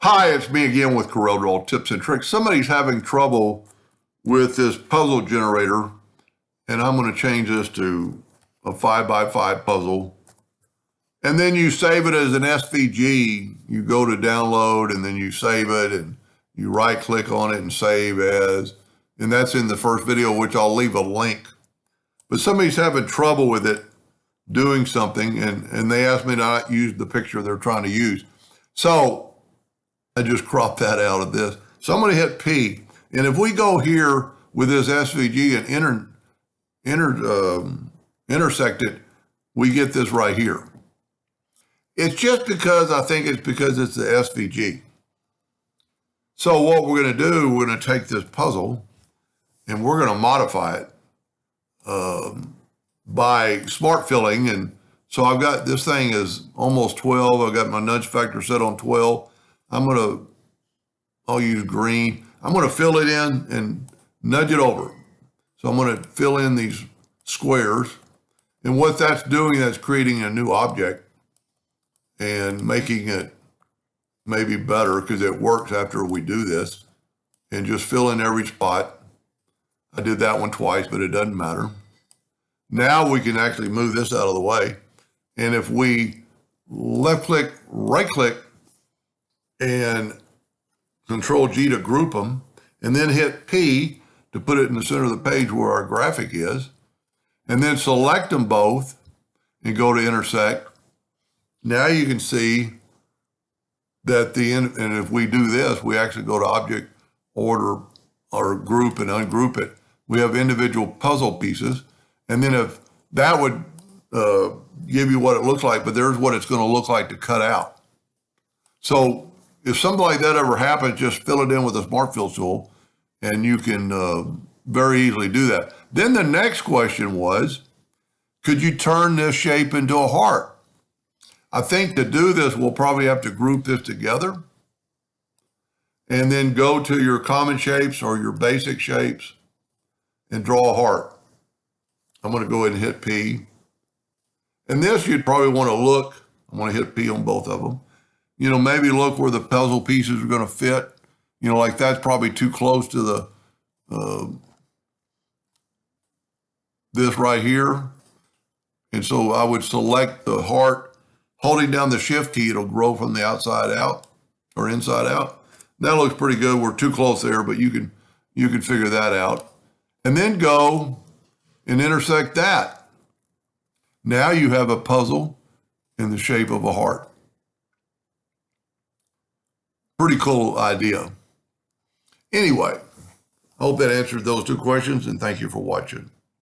Hi, it's me again with CorelDraw tips and tricks. Somebody's having trouble with this puzzle generator, and I'm going to change this to a 5x5 puzzle. And then you save it as an SVG. You go to download, and then you save it, and you right-click on it and save as. And that's in the first video, which I'll leave a link. But somebody's having trouble with it doing something, and they asked me to not use the picture they're trying to use. So I just cropped that out of this. So I'm going to hit P. And if we go here with this SVG and intersect it, we get this right here. It's just because I think it's because it's the SVG. So what we're going to do, we're going to take this puzzle and we're going to modify it by smart filling. And so I've got, this thing is almost 12. I've got my nudge factor set on 12. I'll use green. I'm going to fill it in and nudge it over. So I'm going to fill in these squares. And what that's doing, that's creating a new object and making it maybe better because it works after we do this. And just fill in every spot. I did that one twice, but it doesn't matter. Now we can actually move this out of the way. And if we left click, right click, and Control G to group them, and then hit P to put it in the center of the page where our graphic is, and then select them both and go to intersect. Now you can see that and if we do this, we actually go to object, order, or group and ungroup it. We have individual puzzle pieces. And then if that would give you what it looks like, but there's what it's going to look like to cut out. So if something like that ever happens, just fill it in with a Smart Fill tool, and you can very easily do that. Then the next question was, could you turn this shape into a heart? I think to do this, we'll probably have to group this together and then go to your common shapes or your basic shapes and draw a heart. I'm going to go ahead and hit P. And this you'd probably want to look. I'm going to hit P on both of them. You know, maybe look where the puzzle pieces are going to fit. You know, like that's probably too close to the this right here. And so I would select the heart. Holding down the shift key, it'll grow from the outside out or inside out. That looks pretty good. We're too close there, but you can figure that out. And then go and intersect that. Now you have a puzzle in the shape of a heart. Pretty cool idea. Anyway, I hope that answered those two questions, and thank you for watching.